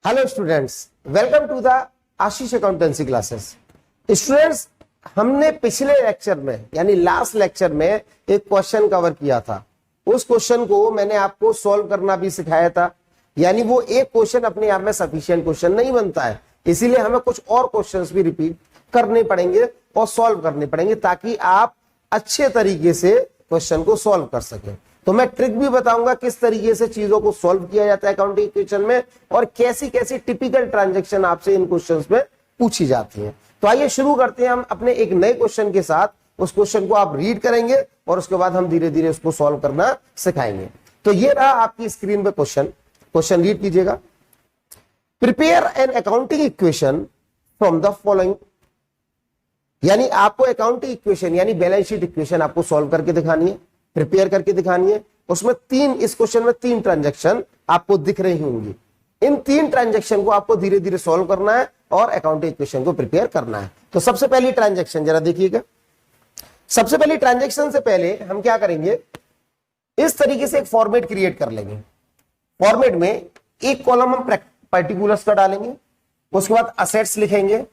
Hello students, welcome to the Ashish accountancy classes. Students, हमने पिछले lecture में यानी लास्ट लेक्चर में एक क्वेश्चन कवर किया था। उस क्वेश्चन को मैंने आपको सॉल्व करना भी सिखाया था। यानी वो एक क्वेश्चन अपने आप में सफिशिएंट क्वेश्चन नहीं बनता है, इसीलिए हमें कुछ और क्वेश्चंस भी रिपीट करने पड़ेंगे और सॉल्व करने पड़ेंगे ताकि आप अच्छे तरीके से क्वेश्चन को सॉल्व कर सकें। तो मैं ट्रिक भी बताऊंगा किस तरीके से चीजों को सॉल्व किया जाता है अकाउंटिंग इक्वेशन में, और कैसी कैसी टिपिकल ट्रांजैक्शन आपसे इन क्वेश्चंस में पूछी जाती है। तो आइए शुरू करते हैं हम अपने एक नए क्वेश्चन के साथ। उस क्वेश्चन को आप रीड करेंगे और उसके बाद हम धीरे धीरे उसको सॉल्व करना सिखाएंगे। तो ये रहा आपकी स्क्रीन पे क्वेश्चन रीड कीजिएगा। Prepare an accounting equation from the following, यानी आपको अकाउंटिंग इक्वेशन यानी बैलेंस शीट इक्वेशन आपको सॉल्व करके दिखानी है, प्रिपेयर करके दिखानी है। उसमें इस क्वेश्चन में तीन ट्रांजैक्शन आपको दिख रही होंगी। इन तीन ट्रांजैक्शन को आपको धीरे धीरे सॉल्व करना है और अकाउंटिंग इक्वेशन को प्रिपेयर करना है। तो सबसे पहली ट्रांजैक्शन जरा देखिएगा। सबसे पहली ट्रांजैक्शन से पहले हम क्या करेंगे, इस तरीके से एक फॉर्मेट क्रिएट कर लेंगे। फॉर्मेट में एक कॉलम हम पर्टिकुलर्स का डालेंगे, उसके बाद असेट्स लिखेंगे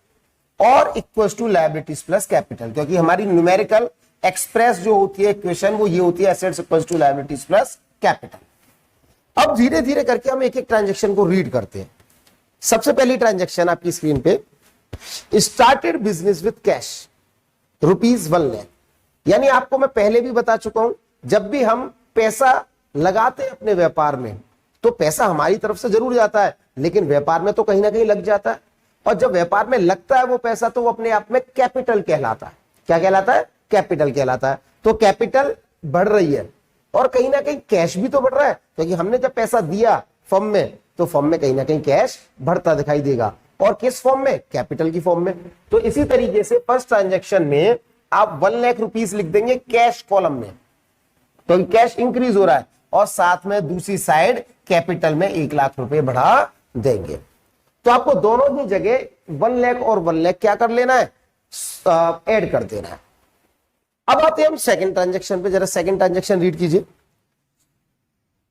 और equals to liabilities plus capital, क्योंकि हमारी न्यूमेरिकल एक्सप्रेस जो होती है इक्वेशन वो ये होती है assets equals to liabilities plus capital. अब धीरे धीरे करके हम एक एक ट्रांजैक्शन को रीड करते हैं। सबसे पहली ट्रांजैक्शन आपकी स्क्रीन पे, started business with cash ₹1 lakh. यानी आपको मैं पहले भी बता चुका हूं, जब भी हम पैसा लगाते हैं अपने व्यापार में तो पैसा हमारी तरफ से जरूर जाता है, लेकिन व्यापार में तो कहीं ना कहीं लग जाता है। और जब व्यापार में लगता है वो पैसा तो वो अपने आप में कैपिटल कहलाता है। क्या कहलाता है? कैपिटल कहलाता है। तो कैपिटल बढ़ रही है और कहीं ना कहीं कैश भी तो बढ़ रहा है, क्योंकि हमने जब पैसा दिया फर्म में तो फर्म में कहीं ना कहीं कैश बढ़ता दिखाई देगा। और किस फॉर्म में? कैपिटल की फॉर्म में। तो इसी तरीके से फर्स्ट ट्रांजैक्शन में आप 1 लाख रुपीस लिख देंगे कैश कॉलम में, तो कैश इंक्रीज हो रहा है, और साथ में दूसरी साइड कैपिटल में 1 लाख रुपए बढ़ा देंगे। तो आपको दोनों ही जगह 1 लाख और 1 लाख क्या कर लेना है, ऐड कर देना है। अब आते हैं हम सेकंड ट्रांजैक्शन पे। जरा सेकंड ट्रांजैक्शन रीड कीजिए।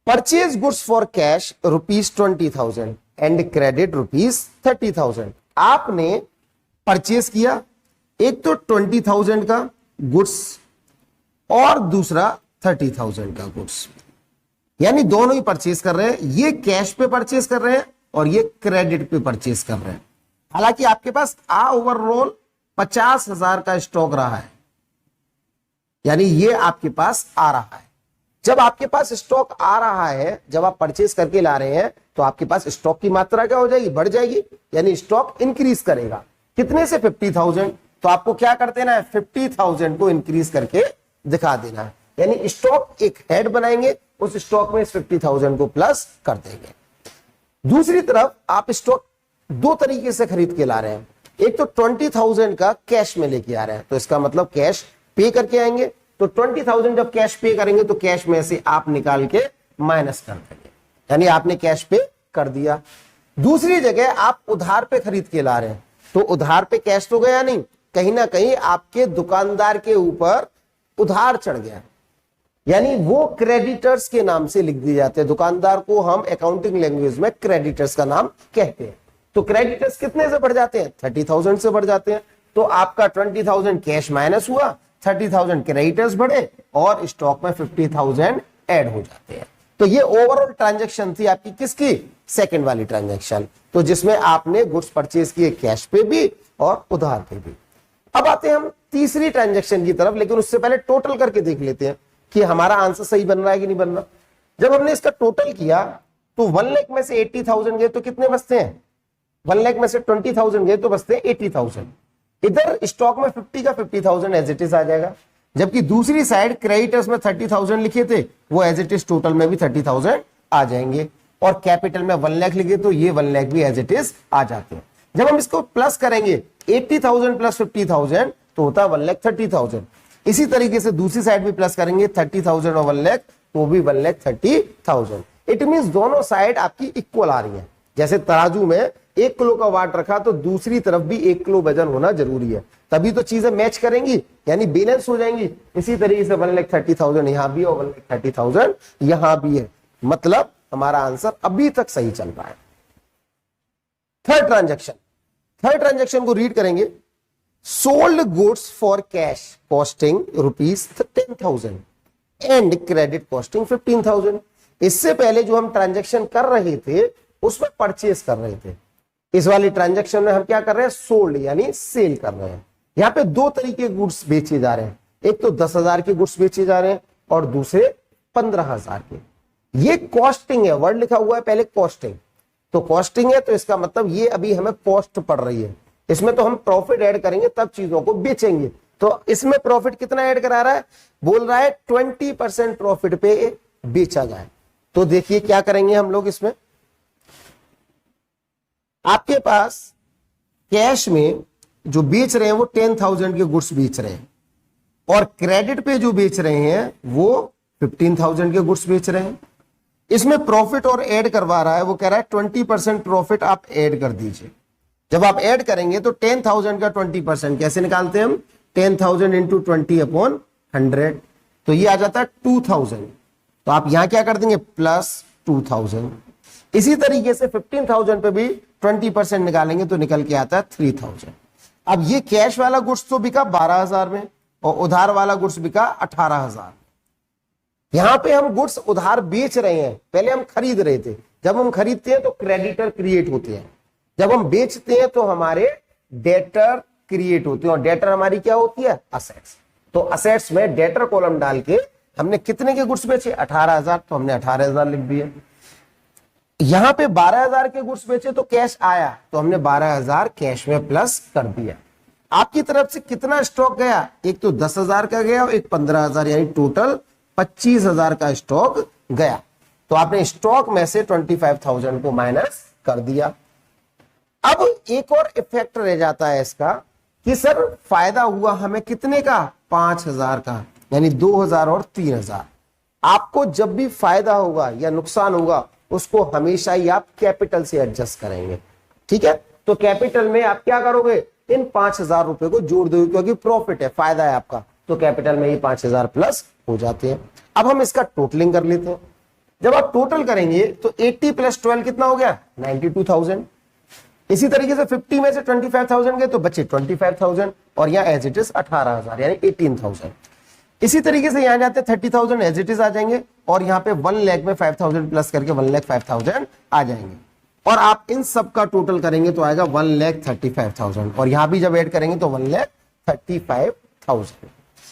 Purchase goods for cash ₹20,000 and credit ₹30,000। आपने परचेज किया, एक तो 20,000 का गुड्स और दूसरा 30,000 का गुड्स, यानी दोनों ही परचेज कर रहे हैं। ये कैश पे परचेज कर रहे हैं और ये क्रेडिट पे परचेज कर रहे हैं। हालांकि आपके पास ओवरऑल 50,000 का स्टॉक रहा है, यानी ये आपके पास आ रहा है। जब आपके पास स्टॉक आ रहा है, जब आप परचेज करके ला रहे हैं तो आपके पास स्टॉक की मात्रा क्या हो जाएगी, बढ़ जाएगी, यानी स्टॉक इंक्रीज करेगा। कितने से? 50,000। तो आपको क्या कर देना है, 50,000 को इंक्रीज करके दिखा देना है। यानी स्टॉक एक हेड बनाएंगे, उस स्टॉक में इस 50,000 को प्लस कर देंगे। दूसरी तरफ आप स्टॉक दो तरीके से खरीद के ला रहे हैं। एक तो 20,000 का कैश में लेके आ रहे हैं, तो इसका मतलब कैश पे करके आएंगे। तो 20,000 जब कैश पे करेंगे तो कैश में से आप निकाल के माइनस कर देंगे, यानी आपने कैश पे कर दिया। दूसरी जगह आप उधार पे खरीद के ला रहे हैं, तो उधार पे कैश तो गया नहीं, कहीं ना कहीं आपके दुकानदार के ऊपर उधार चढ़ गया, यानी वो क्रेडिटर्स के नाम से लिख दिए जाते हैं। दुकानदार को हम अकाउंटिंग लैंग्वेज में क्रेडिटर्स का नाम कहते हैं। तो क्रेडिटर्स कितने से बढ़ जाते हैं? 30,000 से बढ़ जाते हैं। तो आपका 20,000 कैश माइनस हुआ, 30,000 क्रेडिटर्स बढ़े और स्टॉक में 50,000 ऐड हो जाते हैं। तो ये ओवरऑल ट्रांजैक्शन थी आपकी किसकी? सेकंड वाली ट्रांजैक्शन, तो जिसमें आपने गुड्स परचेज किए कैश पे भी और उधार पे भी। अब आते हैं हम तीसरी ट्रांजैक्शन की तरफ, लेकिन उससे पहले टोटल करके देख लेते हैं कि हमारा आंसर सही बन रहा है कि नहीं बन रहा। जब हमने इसका टोटल किया तो 1 लाख में से 80,000 गए तो कितने बचते हैं? 1 लाख में से 20,000 गए तो बचते हैं 80,000। इधर स्टॉक में 50 का 50,000 एज इट इज आ जाएगा, जबकि दूसरी साइड क्रेडिटर्स में 30,000 लिखे थे, वो एज इट इज टोटल में भी 30,000 आ जाएंगे। और कैपिटल में 1 लाख लिखे तो ये 1 लाख भी एज इट इज आ जाते हैं। जब हम इसको प्लस करेंगे 80,000 प्लस 50,000 तो होता है 1,30,000। इसी तरीके से दूसरी साइड भी प्लस करेंगे 30,000 और 1 लाख तो भी 1,30,000। इट मींस दोनों साइड आपकी इक्वल आ रही है। जैसे तराजू में 1 किलो का वाट रखा तो दूसरी तरफ भी 1 किलो वजन होना जरूरी है, तभी तो चीजें मैच करेंगी, यानी बैलेंस हो जाएंगी। इसी तरीके से 1,30,000 यहां भी और 1,30,000 यहां भी है, मतलब हमारा आंसर अभी तक सही चल रहा है। थर्ड ट्रांजैक्शन को रीड करेंगे। Sold goods for cash costing ₹10,000 and credit costing 15,000। इससे पहले जो हम ट्रांजैक्शन कर रहे थे उसमें परचेस कर रहे थे, इस वाली ट्रांजैक्शन में हम क्या कर रहे हैं, सोल्ड यानी सेल कर रहे हैं। यहां पे दो तरीके गुड्स बेचे जा रहे हैं, एक तो 10,000 के गुड्स बेचे जा रहे हैं और दूसरे 15,000 के। ये कॉस्टिंग है, वर्ड लिखा हुआ है पहले कॉस्टिंग, तो कॉस्टिंग है तो इसका मतलब ये अभी हमें कॉस्ट पड़ रही है, इसमें तो हम प्रॉफिट ऐड करेंगे तब चीजों को बेचेंगे। तो इसमें प्रॉफिट कितना ऐड करा रहा है, बोल रहा है 20% प्रॉफिट पे बेचा जाए। तो देखिए क्या करेंगे हम लोग, इसमें आपके पास कैश में जो बेच रहे हैं वो 10,000 के गुड्स बेच रहे हैं और क्रेडिट पे जो बेच रहे हैं वो 15,000 के गुड्स बेच रहे हैं। इसमें प्रॉफिट और ऐड करवा रहा है, वो कह रहा है 20% प्रॉफिट आप ऐड कर दीजिए। जब आप ऐड करेंगे तो 10,000 का 20% कैसे निकालते हैं हम, 10,000 इंटू 20/100, तो ये आ जाता है 2,000। तो आप यहां क्या कर देंगे, प्लस 2,000। इसी तरीके से 15,000 पे भी 20% निकालेंगे तो निकल के आता है 3,000। अब ये कैश वाला गुड्स तो बिका 12,000 में और उधार वाला गुड्स बिका 18,000। यहां पे हम गुड्स उधार बेच रहे हैं, पहले हम खरीद रहे थे। जब हम खरीदते हैं तो क्रेडिटर क्रिएट होते हैं, जब हम बेचते हैं तो हमारे डेटर क्रिएट होते हैं और डेटर हमारी क्या होती है, असेट्स। तो असेट्स में डेटर कॉलम डाल के हमने कितने के गुड्स बेचे, 18,000, तो हमने 18,000 लिख दिए। यहां पे 12,000 के गुड्स बेचे तो कैश आया, तो हमने 12,000 कैश में प्लस कर दिया। आपकी तरफ से कितना स्टॉक गया, एक तो 10,000 का गया और एक 15,000, यानी टोटल 25,000 का स्टॉक गया। तो आपने स्टॉक में से 25,000 को माइनस कर दिया। अब एक और इफेक्ट रह जाता है इसका कि सर फायदा हुआ हमें कितने का, 5,000 का, यानी 2,000 और 3,000। आपको जब भी फायदा होगा या नुकसान होगा उसको हमेशा ही आप कैपिटल से एडजस्ट करेंगे, ठीक है। तो कैपिटल में आप क्या करोगे, इन 5,000 रुपए को जोड़ दोगे, क्योंकि प्रॉफिट है, फायदा है आपका, तो कैपिटल में ही 5,000 प्लस हो जाते हैं। अब हम इसका टोटलिंग कर लेते हैं। जब आप टोटल करेंगे तो 80 + 12 कितना हो गया, 92,000। इसी तरीके से 50 में से 25,000 गए तो बचे 25,000 और यहाँ एज इट इज 18,000 यानी 18,000। इसी तरीके से यहाँ जाते 30,000 एज इट इज आ जाएंगे और यहाँ पे 1 लाख में 5,000 प्लस करके 1,05,000 आ जाएंगे। और आप इन सब का टोटल करेंगे तो आएगा 1,35,000 और यहां भी जब ऐड करेंगे तो 1,35,000,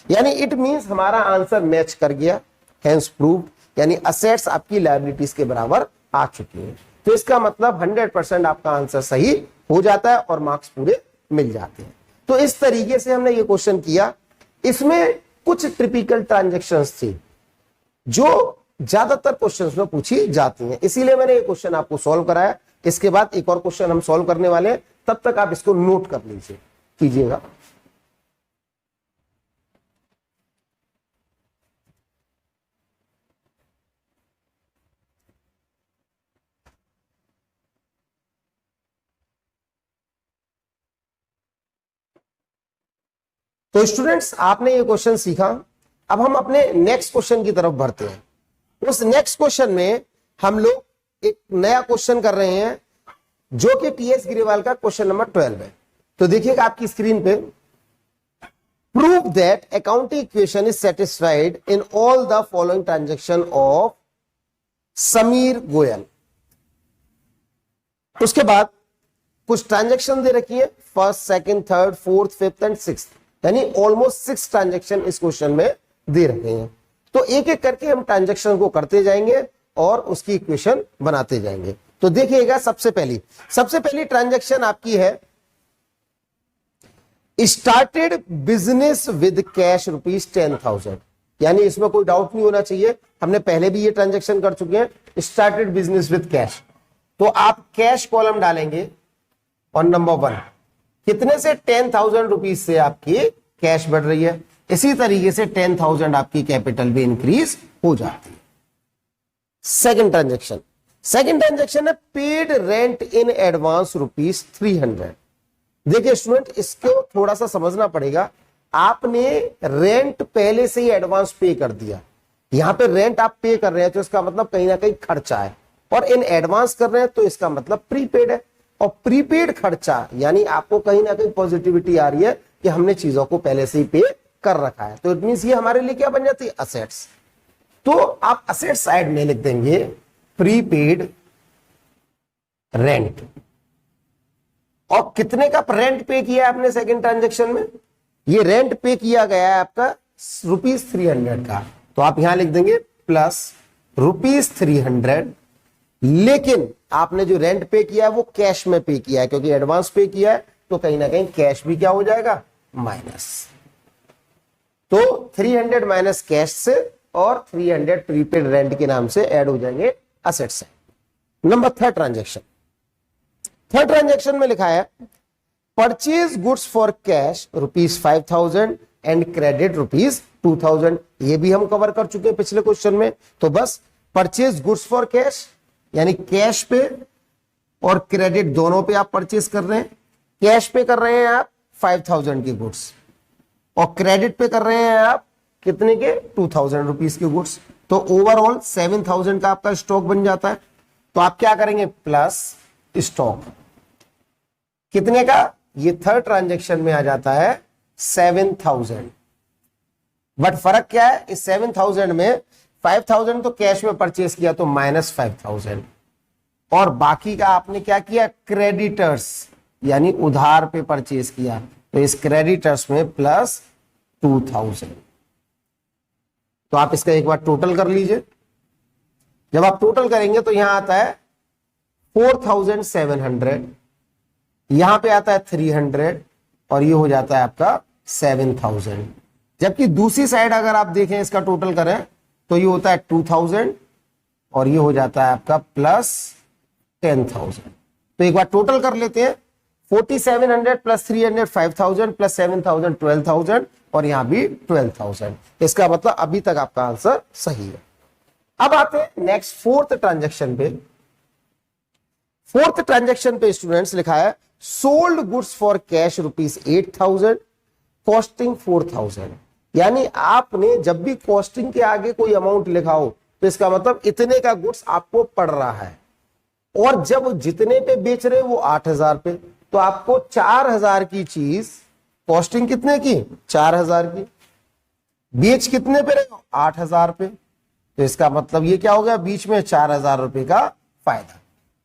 यानी इट मींस हमारा आंसर मैच कर गया, हेंस प्रूव्ड, यानी असेट्स आपकी लायबिलिटीज के बराबर आ चुकी है। तो इसका मतलब 100% आपका आंसर सही हो जाता है और मार्क्स पूरे मिल जाते हैं। तो इस तरीके से हमने ये क्वेश्चन किया। इसमें कुछ टिपिकल ट्रांजैक्शंस थी जो ज्यादातर क्वेश्चंस में पूछी जाती हैं, इसीलिए मैंने ये क्वेश्चन आपको सॉल्व कराया। इसके बाद एक और क्वेश्चन हम सॉल्व करने वाले हैं, तब तक आप इसको नोट कर लीजिए, कीजिएगा। तो स्टूडेंट्स आपने ये क्वेश्चन सीखा, अब हम अपने नेक्स्ट क्वेश्चन की तरफ बढ़ते हैं। उस नेक्स्ट क्वेश्चन में हम लोग एक नया क्वेश्चन कर रहे हैं जो कि टीएस ग्रेवाल का क्वेश्चन नंबर 12 है। तो देखिएगा आपकी स्क्रीन पे, prove that accounting equation is satisfied in all the following transaction of Sameer Goyal. उसके बाद कुछ ट्रांजैक्शन दे रखी है, first, second, third, fourth, fifth and sixth, यानी ऑलमोस्ट 6 ट्रांजैक्शन इस क्वेश्चन में दे रखे हैं। तो एक एक करके हम ट्रांजैक्शन को करते जाएंगे और उसकी इक्वेशन बनाते जाएंगे। तो देखिएगा सबसे पहली ट्रांजैक्शन आपकी है, स्टार्टेड बिजनेस विद कैश ₹10,000, यानी इसमें कोई डाउट नहीं होना चाहिए, हमने पहले भी ये ट्रांजैक्शन कर चुके हैं, स्टार्टेड बिजनेस विद कैश। तो आप कैश कॉलम डालेंगे और नंबर 1 कितने से 10,000 रुपीज से आपकी कैश बढ़ रही है, इसी तरीके से 10,000 आपकी कैपिटल भी इंक्रीज हो जाती है। सेकंड ट्रांजैक्शन है पेड रेंट इन एडवांस ₹300। देखिए स्टूडेंट, इसको थोड़ा सा समझना पड़ेगा। आपने रेंट पहले से ही एडवांस पे कर दिया, यहां पे रेंट आप पे कर रहे हैं तो इसका मतलब कहीं ना कहीं खर्चा है, और इन एडवांस कर रहे हैं तो इसका मतलब प्रीपेड है। और प्रीपेड खर्चा यानी आपको कहीं ना कहीं पॉजिटिविटी आ रही है कि हमने चीजों को पहले से ही पे कर रखा है, तो इट मींस ये हमारे लिए क्या बन जाती है, असेट्स। तो आप असेट साइड में लिख देंगे प्रीपेड रेंट। और कितने का रेंट पे किया है आपने सेकंड ट्रांजेक्शन में, ये रेंट पे किया गया है आपका ₹300 का, तो आप यहां लिख देंगे प्लस ₹300। लेकिन आपने जो रेंट पे किया है वो कैश में पे किया है, क्योंकि एडवांस पे किया है, तो कहीं ना कहीं कैश भी क्या हो जाएगा, माइनस। तो 300 माइनस कैश से और 300 प्रीपेड रेंट के नाम से ऐड हो जाएंगे असेट से। नंबर थर्ड ट्रांजेक्शन में लिखा है purchase goods for cash ₹5,000 and credit ₹2,000। ये भी हम कवर कर चुके हैं पिछले क्वेश्चन में। तो बस परचेज गुड्स फॉर कैश यानी कैश पे और क्रेडिट दोनों पे आप परचेज कर रहे हैं। कैश पे कर रहे हैं आप 5,000 के गुड्स और क्रेडिट पे कर रहे हैं आप कितने के, 2,000 रुपीज के गुड्स। तो ओवरऑल 7,000 का आपका स्टॉक बन जाता है। तो आप क्या करेंगे, प्लस स्टॉक कितने का, ये थर्ड ट्रांजेक्शन में आ जाता है 7,000। बट फर्क क्या है, इस 7,000 में 5,000 तो कैश में परचेस किया तो -5,000, और बाकी का आपने क्या किया, क्रेडिटर्स यानी उधार पे परचेस किया, तो इस क्रेडिटर्स में +2,000। तो आप इसका एक बार टोटल कर लीजिए। जब आप टोटल करेंगे तो यहां आता है 4,700, यहां पे आता है 300 और ये हो जाता है आपका 7,000। जबकि दूसरी साइड अगर आप देखें इसका टोटल करें तो ये होता है 2,000 और ये हो जाता है आपका +10,000। तो एक बार टोटल कर लेते हैं, 4,700 + 300 5,000 + 7,000 12,000 और यहां भी 12,000। इसका मतलब अभी तक आपका आंसर सही है। अब आते हैं नेक्स्ट फोर्थ ट्रांजेक्शन पे। फोर्थ ट्रांजेक्शन पे स्टूडेंट्स लिखा है sold goods for cash ₹8,000 costing 4,000। यानी आपने जब भी कॉस्टिंग के आगे कोई अमाउंट लिखा हो तो इसका मतलब इतने का गुड्स आपको पड़ रहा है, और जब जितने पे बेच रहे वो 8,000 पे, तो आपको 4,000 की चीज कॉस्टिंग कितने की, 4,000 की, बेच कितने पे रहे हो, 8,000 पे। तो इसका मतलब ये क्या हो गया, बीच में 4,000 रुपए का फायदा।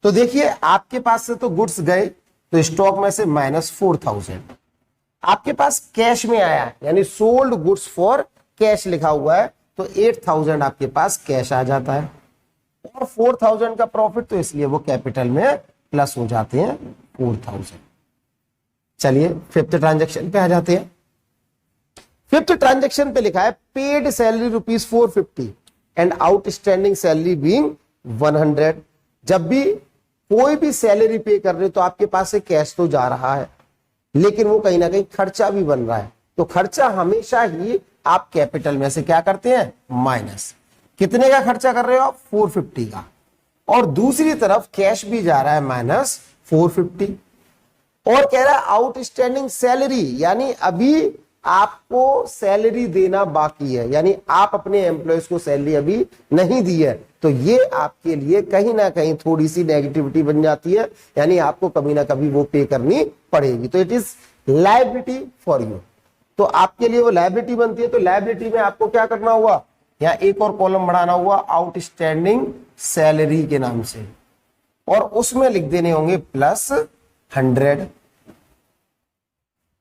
तो देखिए आपके पास से तो गुड्स गए तो स्टॉक में से -4,000, आपके पास कैश में आया यानी सोल्ड गुड्स फॉर कैश लिखा हुआ है तो 8,000 आपके पास कैश आ जाता है, और 4,000 का प्रॉफिट, तो इसलिए वो कैपिटल में प्लस हो जाते हैं 4,000। चलिए फिफ्थ ट्रांजेक्शन पे आ जाते हैं। फिफ्थ ट्रांजेक्शन पे लिखा है paid salary ₹450 and outstanding salary being 100। जब भी कोई भी सैलरी पे कर रहे हो तो आपके पास से कैश तो जा रहा है, लेकिन वो कहीं ना कहीं खर्चा भी बन रहा है, तो खर्चा हमेशा ही आप कैपिटल में से क्या करते हैं, माइनस। कितने का खर्चा कर रहे हो आप, 450 का, और दूसरी तरफ कैश भी जा रहा है -450, और कह रहा है आउटस्टैंडिंग सैलरी यानी अभी आपको सैलरी देना बाकी है, यानी आप अपने एम्प्लॉयज को सैलरी अभी नहीं दी है, तो ये आपके लिए कहीं ना कहीं थोड़ी सी नेगेटिविटी बन जाती है, यानी आपको कभी ना कभी वो पे करनी पड़ेगी, तो it is liability for you. तो आपके लिए वो लायबिलिटी बनती है, तो लायबिलिटी में आपको क्या करना हुआ, यहाँ एक और कॉलम बढ़ाना हुआ आउटस्टैंडिंग सैलरी के नाम से, और उसमें लिख देने होंगे +100।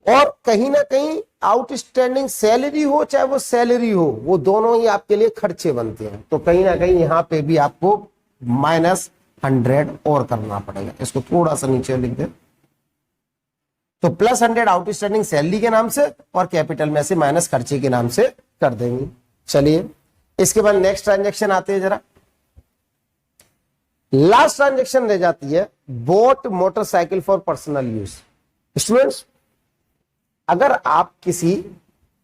और कहीं ना कहीं आउटस्टैंडिंग सैलरी हो चाहे वो सैलरी हो, वो दोनों ही आपके लिए खर्चे बनते हैं, तो कहीं ना कहीं यहां पे भी आपको -100 और करना पड़ेगा। इसको थोड़ा सा नीचे लिख दे, तो +100 आउटस्टैंडिंग सैलरी के नाम से और कैपिटल में से माइनस खर्चे के नाम से कर देंगे। चलिए इसके बाद नेक्स्ट ट्रांजेक्शन आते हैं जरा। लास्ट ट्रांजेक्शन रह जाती है boat motorcycle for personal use. Students, अगर आप किसी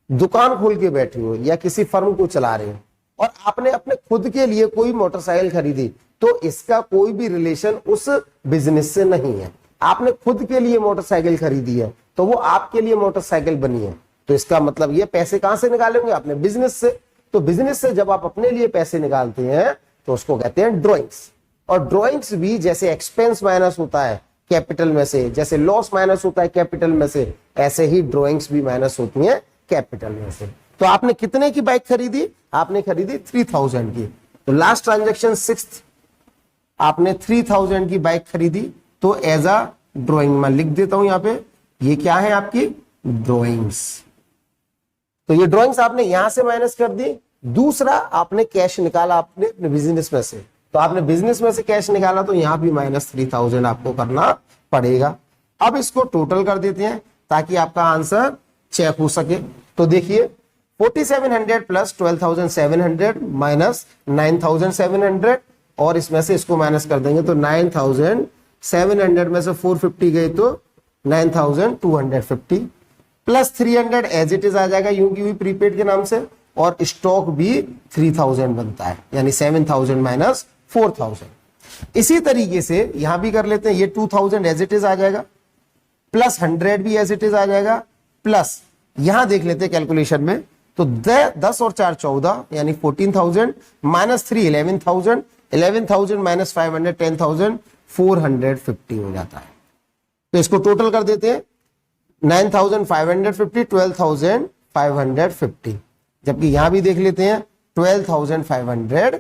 दुकान खोल के बैठे हो या किसी फर्म को चला रहे हो और आपने अपने खुद के लिए कोई मोटरसाइकिल खरीदी, तो इसका कोई भी रिलेशन उस बिजनेस से नहीं है। आपने खुद के लिए मोटरसाइकिल खरीदी है तो वो आपके लिए मोटरसाइकिल बनी है, तो इसका मतलब ये पैसे कहां से निकालेंगे, अपने बिजनेस से। तो बिजनेस से जब आप अपने लिए पैसे निकालते हैं तो उसको कहते हैं ड्रॉइंग्स, और ड्रॉइंग्स भी जैसे एक्सपेंस माइनस होता है कैपिटल में से। जैसे लॉस माइनस होता है कैपिटल में से, ऐसे ही ड्रॉइंग्स भी माइनस होती हैं कैपिटल में से। तो आपने कितने की बाइक खरीदी? आपने खरीदी 3000 की। तो लास्ट ट्रांजेक्शन 6th, आपने 3000 की बाइक खरीदी। तो एज अ ड्रॉइंग मैं लिख देता हूं यहां पे, ये क्या है आपकी ड्रॉइंग्स। तो ये ड्रॉइंग्स आपने यहां से माइनस कर दी। दूसरा, आपने कैश निकाला आपने अपने बिजनेस में से, तो आपने बिजनेस में से कैश निकाला तो यहां भी -3000 आपको करना पड़ेगा। अब इसको टोटल कर देते हैं ताकि आपका आंसर चेक हो सके। तो देखिए 4700 प्लस 12700 माइनस 9700, और इसमें से इसको माइनस कर देंगे तो 9700 में से 450 गए तो 9250 प्लस 300 एज इट इज आ जाएगा यूं की हुई प्रीपेड के नाम से, और स्टॉक भी 3000 बनता है, यानी 7000 माइनस 4000। इसी तरीके से यहां भी कर लेते हैं, ये 2000 एज इट इज आ जाएगा, प्लस 100 भी एज इट इज आ जाएगा, प्लस यहां देख लेते हैं कैलकुलेशन में, तो 10 और 4 14 यानी 14000 माइनस 3 11000, 11000 माइनस 500 10000, 450 हो जाता है। तो इसको टोटल कर देते हैं 9550 12550, जबकि यहां भी देख लेते हैं 12550।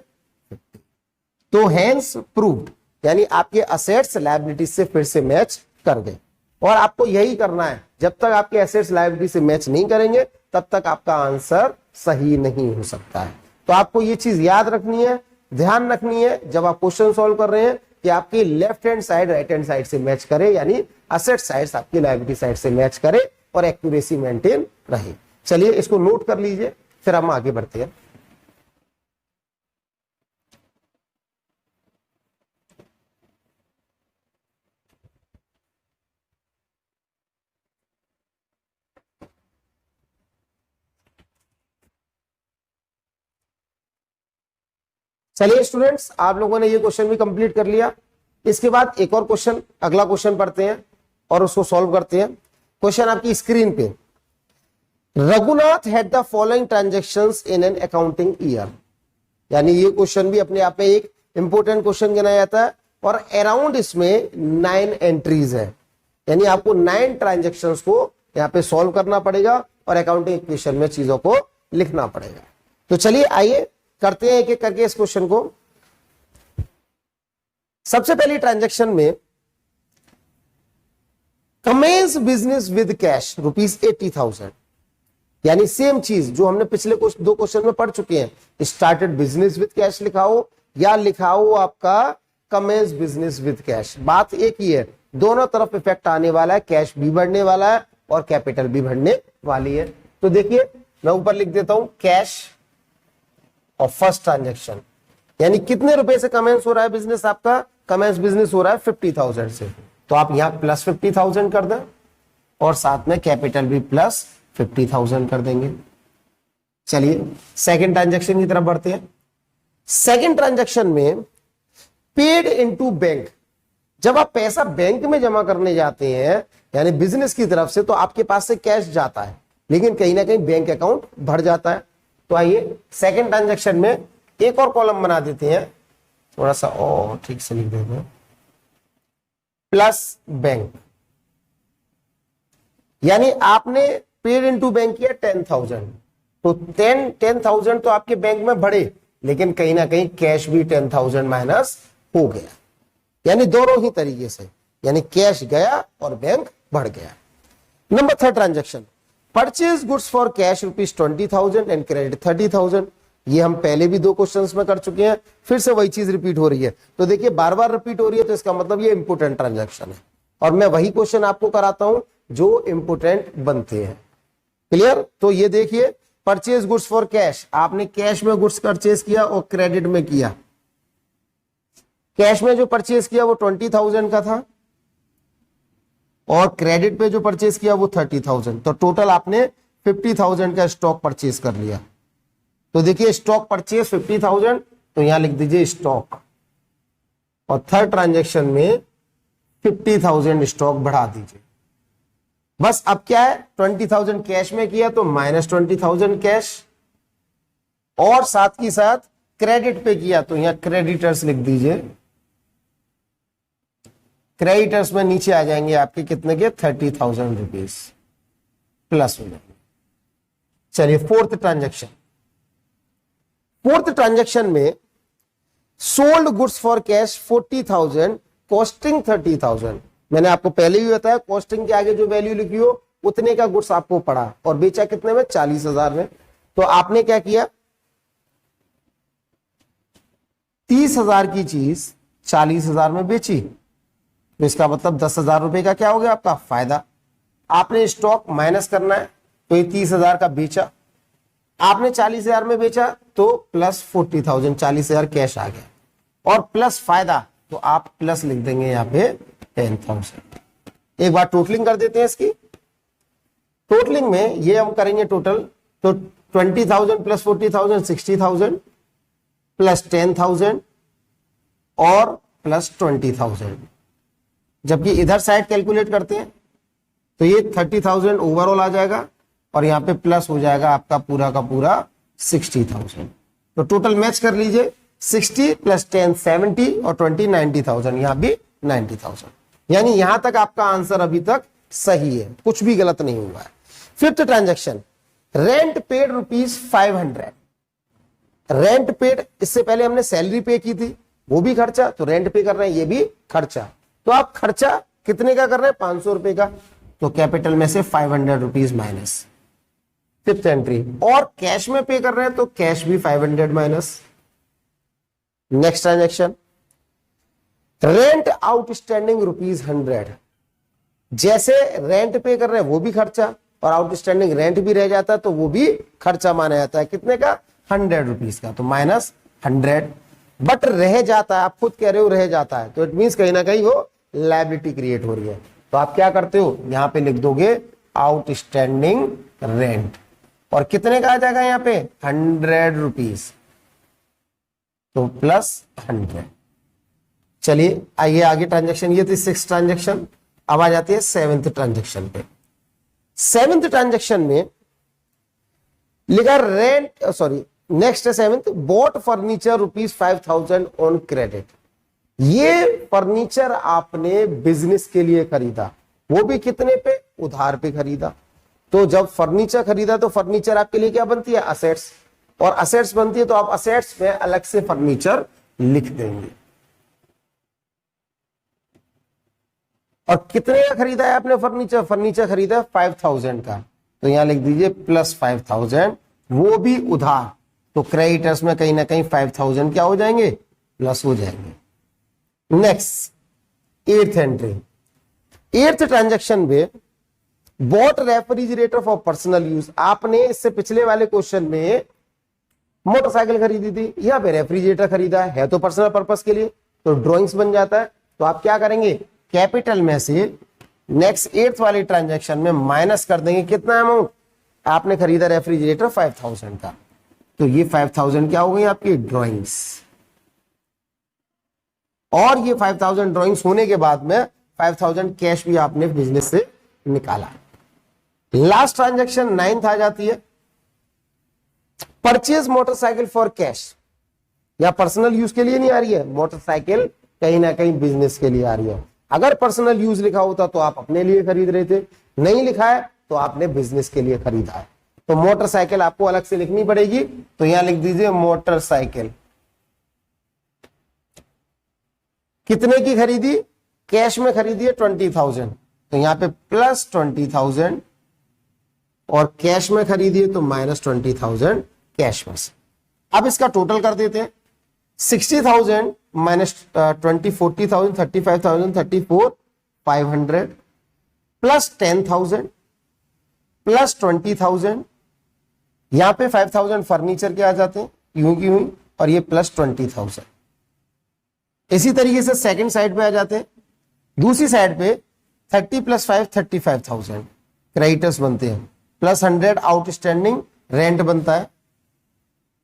तो हेंस प्रूव्ड, यानी आपके असेट्स लायबिलिटी से फिर से मैच कर गए। और आपको यही करना है, जब तक आपके एसेट्स लायबिलिटी से मैच नहीं करेंगे तब तक आपका आंसर सही नहीं हो सकता है। तो आपको ये चीज याद रखनी है, ध्यान रखनी है जब आप क्वेश्चन सॉल्व कर रहे हैं कि आपकी left hand side right hand side से मैच करे, यानी असेट साइड आपकी लायबिलिटी साइड से मैच करे और एक्यूरेसी मेंटेन रहे। चलिए इसको नोट कर लीजिए, फिर हम आगे बढ़ते हैं। चलिए स्टूडेंट्स, आप लोगों ने ये क्वेश्चन भी कंप्लीट कर लिया। इसके बाद एक और क्वेश्चन, अगला क्वेश्चन पढ़ते हैं और उसको सॉल्व करते हैं। क्वेश्चन आपकी स्क्रीन पे, Raghunath had the following transactions in an accounting year. यानी ये क्वेश्चन भी अपने आप में एक इंपॉर्टेंट क्वेश्चन गिना जाता है, और अराउंड इसमें 9 एंट्रीज है, यानी आपको 9 ट्रांजैक्शंस को यहाँ पे सॉल्व करना पड़ेगा और अकाउंटिंग इक्वेशन में चीजों को लिखना पड़ेगा। तो चलिए आइए करते हैं एक एक करके इस क्वेश्चन को। सबसे पहली ट्रांजैक्शन में, कमेंस बिजनेस विद कैश ₹80,000, यानी सेम चीज जो हमने पिछले 2 क्वेश्चन में पढ़ चुके हैं। स्टार्टेड बिजनेस विद कैश लिखा हो या लिखा हो आपका कमेंस बिजनेस विद कैश, बात एक ही है, दोनों तरफ इफेक्ट आने वाला है, कैश भी बढ़ने वाला है और कैपिटल भी बढ़ने वाली है। तो देखिए मैं ऊपर लिख देता हूं कैश और फर्स्ट ट्रांजैक्शन, यानी कितने रुपए से कमेंस हो रहा है बिजनेस आपका? कमेंस बिजनेस हो रहा है 50,000 से, तो आप यहां प्लस 50,000 कर दें और साथ में कैपिटल भी प्लस 50,000 कर देंगे। चलिए सेकंड ट्रांजैक्शन की तरफ बढ़ते हैं। सेकंड ट्रांजैक्शन में पेड इनटू बैंक, जब आप पैसा बैंक में जमा करने जाते हैं यानी बिजनेस की तरफ से, तो आपके पास से कैश जाता है लेकिन कहीं ना कहीं बैंक अकाउंट भर जाता है। तो आइए सेकंड ट्रांजैक्शन में एक और कॉलम बना देते हैं, थोड़ा सा और ठीक से लिख देते हैं, प्लस बैंक, यानी आपने पेड इनटू बैंक किया 10,000, तो 10,000 तो आपके बैंक में बढ़े लेकिन कहीं ना कहीं कैश भी 10,000 माइनस हो गया, यानी दोनों ही तरीके से, यानी कैश गया और बैंक बढ़ गया। Number third transaction, purchase goods for cash ₹20,000 and credit 30,000। ये हम पहले भी 2 क्वेश्चंस में कर चुके हैं, फिर से वही चीज रिपीट हो रही है। तो देखिए बार बार रिपीट हो रही है तो इसका मतलब ये इंपोर्टेंट ट्रांजैक्शन है, और मैं वही क्वेश्चन आपको कराता हूं जो इंपोर्टेंट बनते हैं। क्लियर? तो ये देखिए परचेज गुड्स फॉर कैश, आपने कैश में गुड्स परचेज किया और क्रेडिट में किया। कैश में जो परचेज किया वो 20,000 का था और क्रेडिट पे जो परचेज किया वो 30,000, तो टोटल आपने 50,000 का स्टॉक परचेज कर लिया। तो देखिए स्टॉक परचेज 50,000, तो यहां लिख दीजिए स्टॉक, और थर्ड ट्रांजैक्शन में 50,000 स्टॉक बढ़ा दीजिए। बस अब क्या है, 20,000 कैश में किया तो -20,000 कैश, और साथ ही साथ क्रेडिट पे किया तो यहां क्रेडिटर्स लिख दीजिए क्रेडिटर्स में नीचे आ जाएंगे आपके कितने के 30,000 रुपीज प्लस हो जाएंगे। चलिए फोर्थ ट्रांजैक्शन में sold goods for cash 40,000 costing 30,000। मैंने आपको पहले भी बताया कॉस्टिंग के आगे जो वैल्यू लिखी हो उतने का गुड्स आपको पड़ा और बेचा कितने में 40,000 में। तो आपने क्या किया 30,000 की चीज 40,000 में बेची, तो इसका मतलब 10,000 रुपए का क्या हो गया आपका फायदा। आपने स्टॉक माइनस करना है तो ये 30,000 का बेचा, आपने 40,000 में बेचा तो प्लस 40,000 40,000 कैश आ गया और प्लस फायदा, तो आप प्लस लिख देंगे यहाँ पे 10,000। एक बार टोटलिंग कर देते हैं इसकी। टोटलिंग में ये हम करेंगे टोटल, तो 20,000 प्लस 40,000 60,000 प्लस 10,000 और प्लस 20,000। जबकि इधर साइड कैलकुलेट करते हैं तो ये 30,000 ओवरऑल आ जाएगा और यहाँ पे प्लस हो जाएगा आपका पूरा का पूरा 60,000। तो टोटल मैच कर लीजिए 60 प्लस 10 70 और 20 90,000, यहाँ भी 90,000। यानी यहां तक आपका आंसर अभी तक सही है, कुछ भी गलत नहीं हुआ है। Fifth transaction rent paid ₹500। Rent paid, इससे पहले हमने सैलरी पे की थी वो भी खर्चा, तो रेंट पे कर रहे हैं ये भी खर्चा। तो आप खर्चा कितने का कर रहे हैं 500 रुपए का, तो कैपिटल में से 500 रुपीज माइनस फिफ्थ एंट्री। और कैश में पे कर रहे हैं तो कैश भी 500 minus. Next transaction rent outstanding ₹100। जैसे रेंट पे कर रहे हैं वो भी खर्चा और आउटस्टैंडिंग रेंट भी रह जाता है तो वो भी खर्चा माना जाता है। कितने का 100 रुपीज का, तो माइनस 100। बट रह जाता है, आप खुद कह रहे हो रह जाता है, तो इट मींस कहीं ना कहीं वो लायबिलिटी क्रिएट हो रही है। तो आप क्या करते हो यहां पे लिख दोगे आउटस्टैंडिंग रेंट और कितने का आ जाएगा यहाँ पे 100 रुपीज, तो प्लस 100। चलिए आइए आगे ट्रांजैक्शन, ये थी 6th ट्रांजैक्शन। अब आ जाती है 7th ट्रांजैक्शन पे। 7th ट्रांजैक्शन में लिखा रेंट, सॉरी नेक्स्ट है 7th, bought furniture ₹5,000 on credit. ये फर्नीचर आपने बिजनेस के लिए खरीदा, वो भी कितने पे उधार पे खरीदा। तो जब फर्नीचर खरीदा तो फर्नीचर आपके लिए क्या बनती है असेट्स, और असेट्स बनती है तो आप असेट्स में अलग से फर्नीचर लिख देंगे। और कितने का खरीदा है आपने फर्नीचर, फर्नीचर खरीदा 5,000 का, तो यहां लिख दीजिए प्लस 5,000, वो भी उधार। तो क्रेडिटर्स में कहीं ना कहीं 5,000 क्या हो जाएंगे प्लस हो जाएंगे। Next 8th entry. 8th transaction में bought refrigerator for personal use. आपने इससे पिछले वाले क्वेश्चन में मोटरसाइकिल खरीदी थी, यहां पे रेफ्रिजरेटर खरीदा है तो पर्सनल पर्पस के लिए, तो ड्रॉइंग्स बन जाता है। तो आप क्या करेंगे कैपिटल में से नेक्स्ट 8th वाली ट्रांजैक्शन में माइनस कर देंगे कितना अमाउंट आपने खरीदा रेफ्रिजरेटर 5,000 का, तो ये 5,000 क्या हो गई आपकी ड्रॉइंग्स। और ये 5,000 ड्रॉइंग्स होने के बाद में 5,000 कैश भी आपने बिजनेस से निकाला। लास्ट ट्रांजैक्शन 9th आ जाती है, परचेज मोटरसाइकिल फॉर कैश। या पर्सनल यूज के लिए नहीं आ रही है मोटरसाइकिल, कहीं ना कहीं बिजनेस के लिए आ रही है। अगर पर्सनल यूज लिखा होता तो आप अपने लिए खरीद रहे थे, नहीं लिखा है तो आपने बिजनेस के लिए खरीदा है। तो मोटरसाइकिल आपको अलग से लिखनी पड़ेगी, तो यहां लिख दीजिए मोटरसाइकिल। कितने की खरीदी, कैश में खरीदी है 20,000, तो यहां पे प्लस 20,000, और कैश में खरीदी है तो माइनस 20,000 कैश में से। अब इसका टोटल कर देते हैं 60,000 माइनस 20 40,000 35,000 34 500 प्लस 10,000 प्लस 20,000, यहां पे 5,000 फर्नीचर के आ जाते हैं यूं की यूं, और ये प्लस 20,000। इसी तरीके से सेकंड साइड पे आ जाते हैं, दूसरी साइड पे 30 प्लस 5 35,000 क्रेडिटर्स बनते हैं, प्लस 100 आउटस्टैंडिंग रेंट बनता है।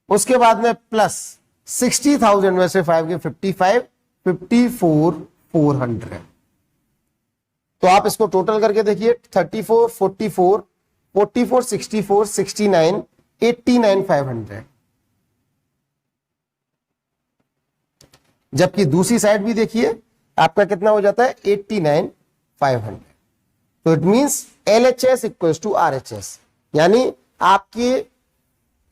उसके बाद में प्लस 60,000 में से 5 के 55 54 400। तो आप इसको टोटल करके देखिए 34 44 44 64 69 89 500। जबकि दूसरी साइड भी देखिए, आपका कितना हो जाता है 89,500। तो it means LHS equals to RHS, यानी आपके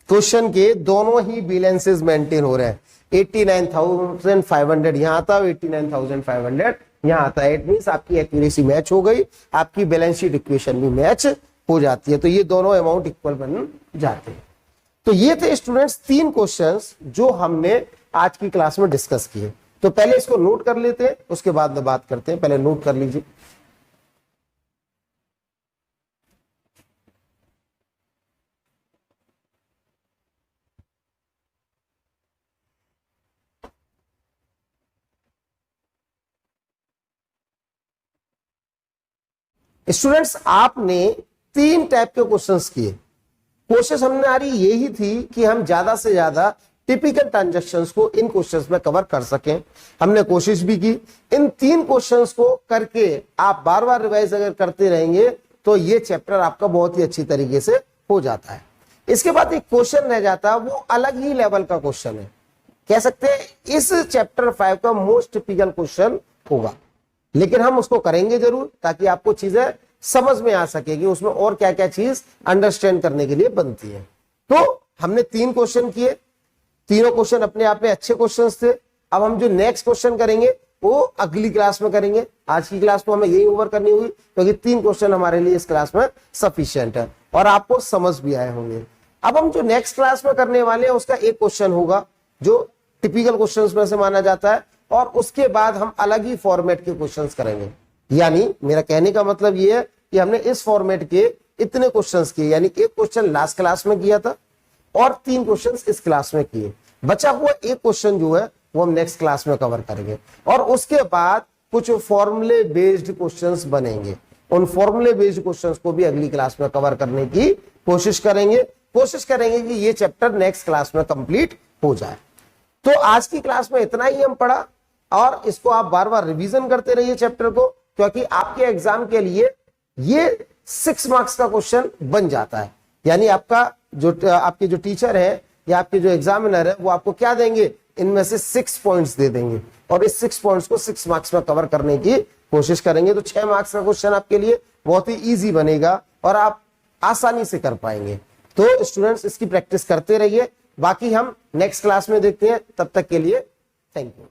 क्वेश्चन के दोनों ही बैलेंसेस मेंटेन हो रहे हैं। 89,500 यहां आता है, 89,500 यहां आता है। इट मींस आपकी एक्यूरेसी मैच हो गई, आपकी बैलेंस शीट इक्वेशन भी मैच हो जाती है, तो ये दोनों अमाउंट इक्वल बन जाते हैं। तो ये थे स्टूडेंट्स 3 क्वेश्चंस जो हमने आज की क्लास में डिस्कस किए। तो पहले इसको नोट कर लेते हैं, उसके बाद में बात करते हैं। पहले नोट कर लीजिए। स्टूडेंट्स आपने 3 टाइप के क्वेश्चंस किए। कोशिश हमारी यही थी कि हम ज्यादा से ज्यादा टिपिकल ट्रांजैक्शंस को इन क्वेश्चंस में कवर कर सकें। हमने कोशिश भी की। इन 3 क्वेश्चंस को करके आप बार बार रिवाइज अगर करते रहेंगे तो ये चैप्टर आपका बहुत ही अच्छी तरीके से हो जाता है। इसके बाद एक क्वेश्चन रह जाता है, वो अलग ही लेवल का क्वेश्चन है, कह सकते हैं इस चैप्टर 5 का मोस्ट टिपिकल क्वेश्चन होगा, लेकिन हम उसको करेंगे जरूर ताकि आपको चीजें समझ में आ सके कि उसमें और क्या क्या चीज अंडरस्टैंड करने के लिए बनती है। तो हमने 3 क्वेश्चन किए, तीनों क्वेश्चन अपने आप में अच्छे क्वेश्चंस थे। अब हम जो नेक्स्ट क्वेश्चन करेंगे वो अगली क्लास में करेंगे। आज की क्लास में हमें यही ओवर करनी हुई क्योंकि 3 क्वेश्चन हमारे लिए इस क्लास में सफिशिएंट है और आपको समझ भी आए होंगे। अब हम जो नेक्स्ट क्लास में करने वाले हैं उसका एक क्वेश्चन होगा जो टिपिकल क्वेश्चंस में से माना जाता है, और उसके बाद हम अलग ही फॉर्मेट के क्वेश्चंस करेंगे। यानी मेरा कहने का मतलब ये है कि हमने इस फॉर्मेट के इतने क्वेश्चंस किए, यानी एक क्वेश्चन लास्ट क्लास में किया था और 3 क्वेश्चंस इस क्लास में किए। बचा हुआ एक क्वेश्चन जो है वो हम नेक्स्ट क्लास में कवर करेंगे, और उसके बाद कुछ फॉर्मूले बेस्ड क्वेश्चंस बनेंगे। उन फॉर्मूले बेस्ड क्वेश्चंस को भी अगली क्लास में कवर करने की कोशिश करेंगे कि ये चैप्टर नेक्स्ट क्लास में कंप्लीट हो जाए। तो आज की क्लास में इतना ही हम पढ़ा, और इसको आप बार बार रिवीजन करते रहिए चैप्टर को, क्योंकि आपके एग्जाम के लिए ये 6 मार्क्स का क्वेश्चन बन जाता है। यानी आपके जो टीचर है या आपके जो एग्जामिनर है वो आपको क्या देंगे, इनमें से 6 पॉइंट्स दे देंगे, और इस 6 पॉइंट्स को 6 मार्क्स में कवर करने की कोशिश करेंगे। तो 6 मार्क्स का क्वेश्चन आपके लिए बहुत ही इजी बनेगा और आप आसानी से कर पाएंगे। तो स्टूडेंट्स इसकी प्रैक्टिस करते रहिए। बाकी हम नेक्स्ट क्लास में देखते हैं, तब तक के लिए थैंक यू।